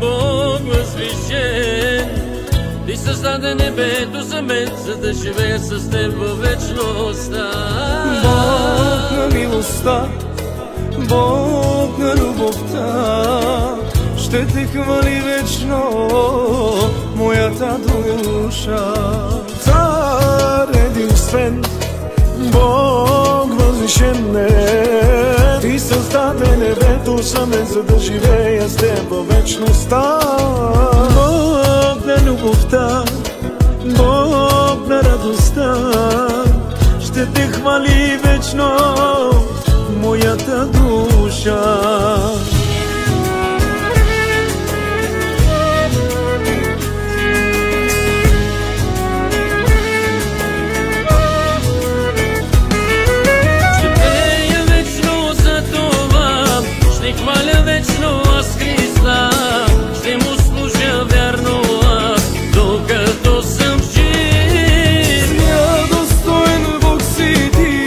Бог възвишен, Ти създаде небето за мен, за да живея с Теб във вечността. Бог на милостта, Бог на любовта, ще Те хвали вечно моята душа. Цар единствен, Бог възвишен е, Ти създаде небето за мен, за да живея с Теб във вечността. Бог на любовта, Бог на радостта, ще Те хвали вечно моята душа. Хваля вечно аз Христа, ще Му служа вярно аз, докато съм жив. Свят достоен Бог си Ти,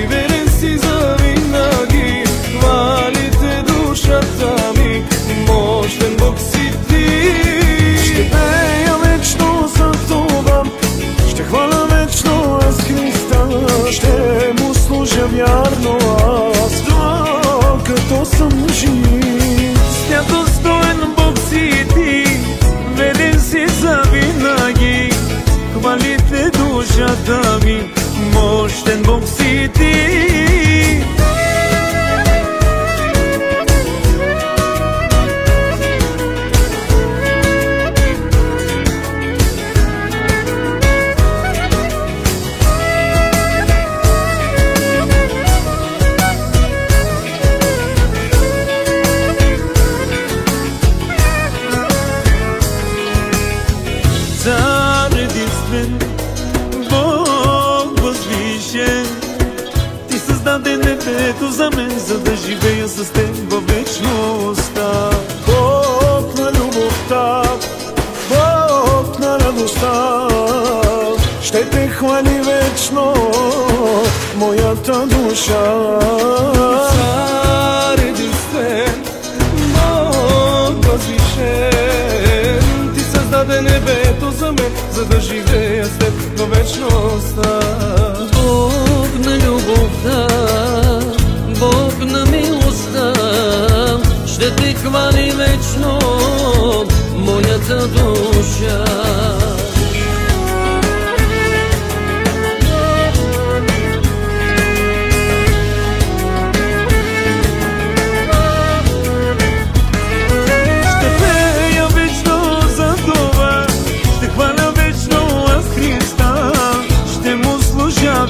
верен си завинаги, хвалите душата ми, мощен Бог си Ти. Ще пея вечно за Това, ще хваля вечно аз Христа, ще Му служа вярно аз, докато съм жив. Свят достоен Бог си Ти, верен си завинаги, хвалите душата ми, мощен Бог си Ти. Цар единствен, Бог възвишен, Ти създаде небето за мен, за да живея с Теб във вечността. Бог на любовта, Бог на радостта, ще Те хвали вечно моята душа. Цар единствен, Бог възвишен, създаде небето за мен, за да живея с Теб във вечността. Бог на любовта, Бог на милостта, ще Те хвали вечно моята душа.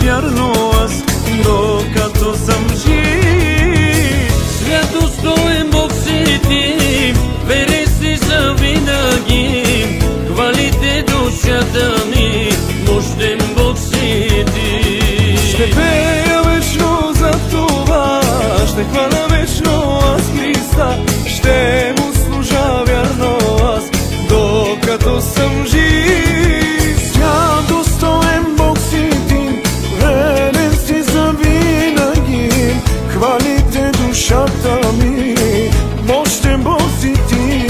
Вярно аз, докато съм жив. Свят достоен Бог си Ти, верен си завинаги, хвалите душата ми, мощен Бог си Ти. Ще пея вечно за Това, ще хваля вечно аз Христа, ще Му служа вярно аз, докато съм жив. Свят достоен Бог си Ти, верен си завинаги, хвалите душата ми, мощен Бог си Ти.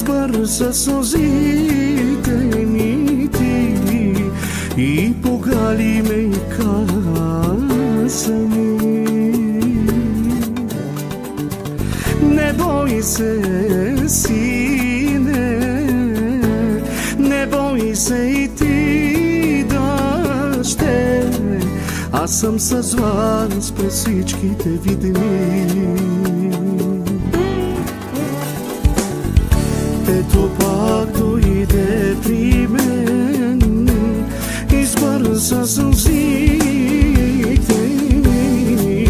избърса сълзите ми ти и погали ме и каза ми: не бой се, сине, не бой се и ти, дъще, аз съм с вас през всичките ви дни. Ето пак дойде при мен, избърса сълзите ми,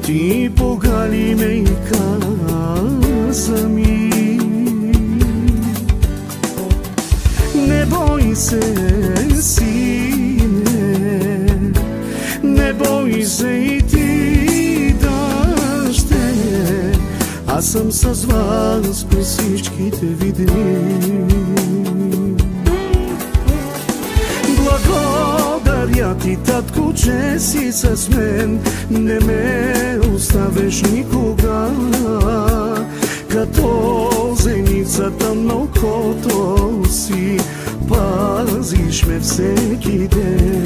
ти погали ме и каза ми: не бой се, сине, не бой се и ти, дъще, аз съм с вас през всичките ви дни. Благодаря ти, татко, че си с мен, не ме оставиш никога, като зеницата на окото си пазиш ме всеки ден.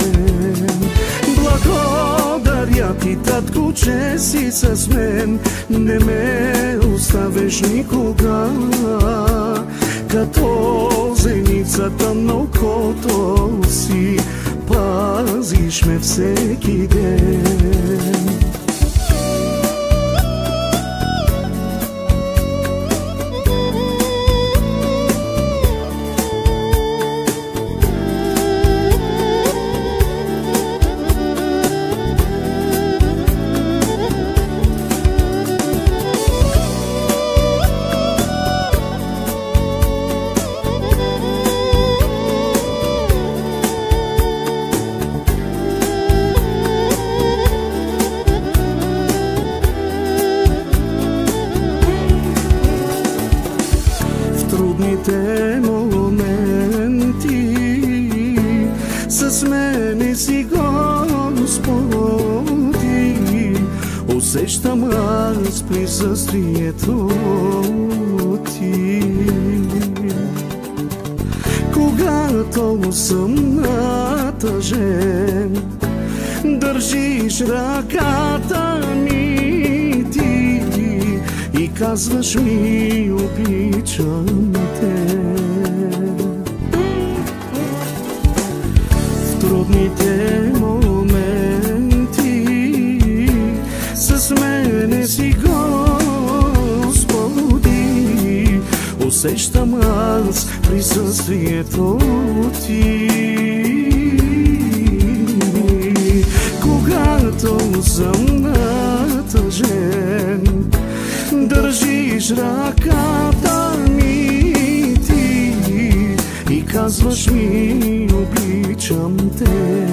Благодаря ти, татко, че си с мен, не ме оставиш никога, като зеницата на окото си пазиш ме всеки ден. Трудните моменти с мене си, Господи, усещам аз присъствието ти. Когато съм натъжен, държиш ръката ми ти и казваш ми: обичам те. В трудните моменти с мене си, Господи, усещам аз присъствието ти. Когато съм натъжен, държиш ръката ми ти и казваш ми: обичам те.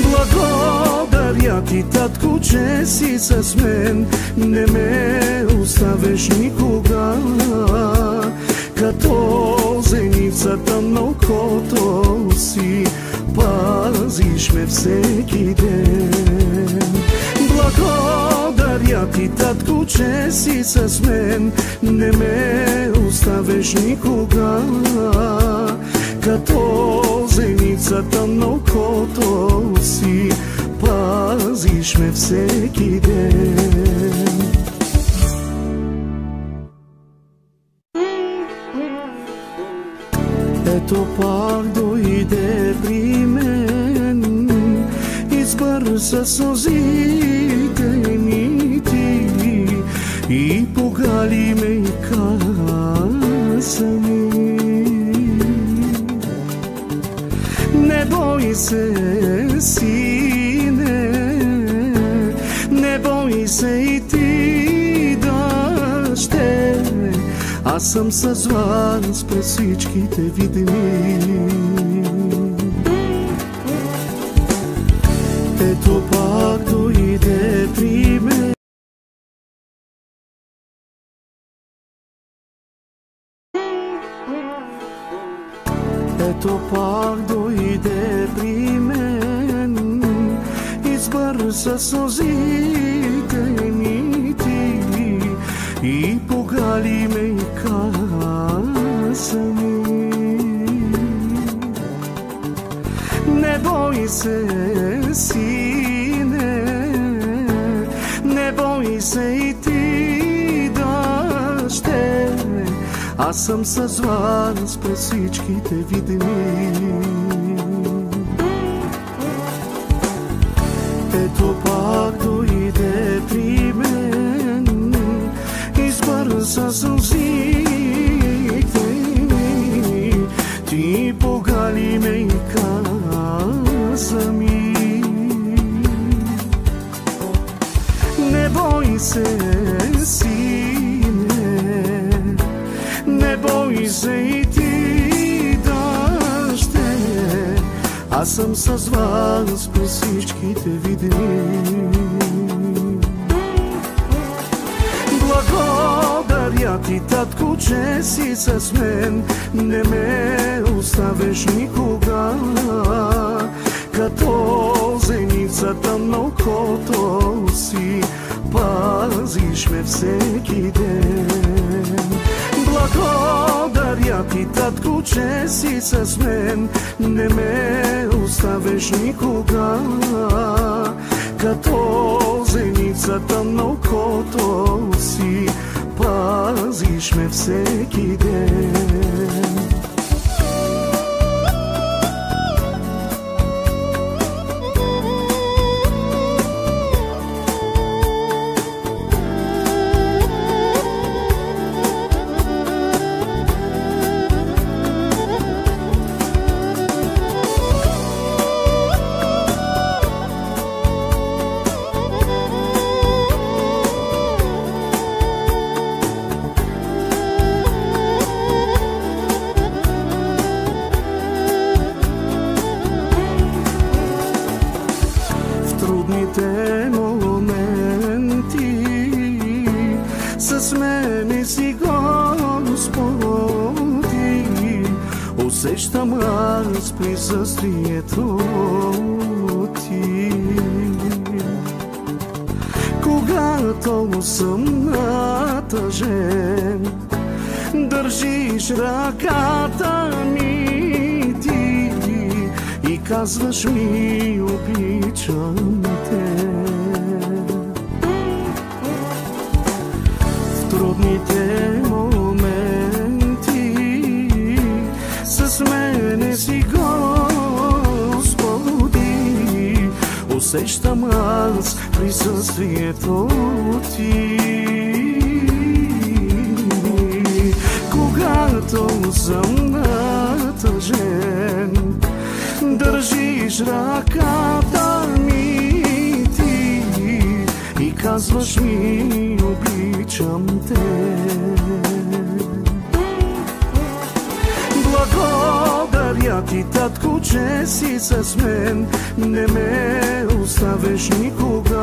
Благодаря ти, татко, че си с мен, не ме оставиш никога, като зеницата на окото си пазиш ме всеки ден. Благодаря ти, татко, че си с мен, не ме оставиш никога, като зеницата на окото си пазиш ме всеки ден. Ето пак дойде при мен, избърса сълзите ми ти и погали ме и каза ми: не бой се, сине, не бой се и ти, дъще, аз съм с вас през всичките ви дни. Ето пак дойде при мен, ето пак дойде при мен, избърса сълзите ми ти и погали ме и каза ми: не бой се, сине, не бой се и ти, дъще, аз съм с вас през всичките ви дни. Ето пак дойде при мен, избърса сълзите ми, ти погали ме и каза ми: не бой се, сине, не бой се и ти, дъще, аз съм с вас през всичките ви дни. Благодаря ти, татко, че си с мен, не ме оставиш никога, като зеницата на окото си, пазиш ме всеки ден. Благодаря ти, татко, че си с мен, не ме оставиш никога, като зеницата на окото си, пазиш ме всеки ден. Трудните моменти с мене си, Господи, усещам аз присъствието ти. Когато съм натъжен, държиш ръката ми ти и казваш ми: обичам те. В трудните моменти с мене си, Господи, усещам аз присъствието ти. Когато съм натъжен, държиш ръката ми ти и казваш ми: обичам те. Благодаря ти, татко, че си с мен, не ме оставиш никога.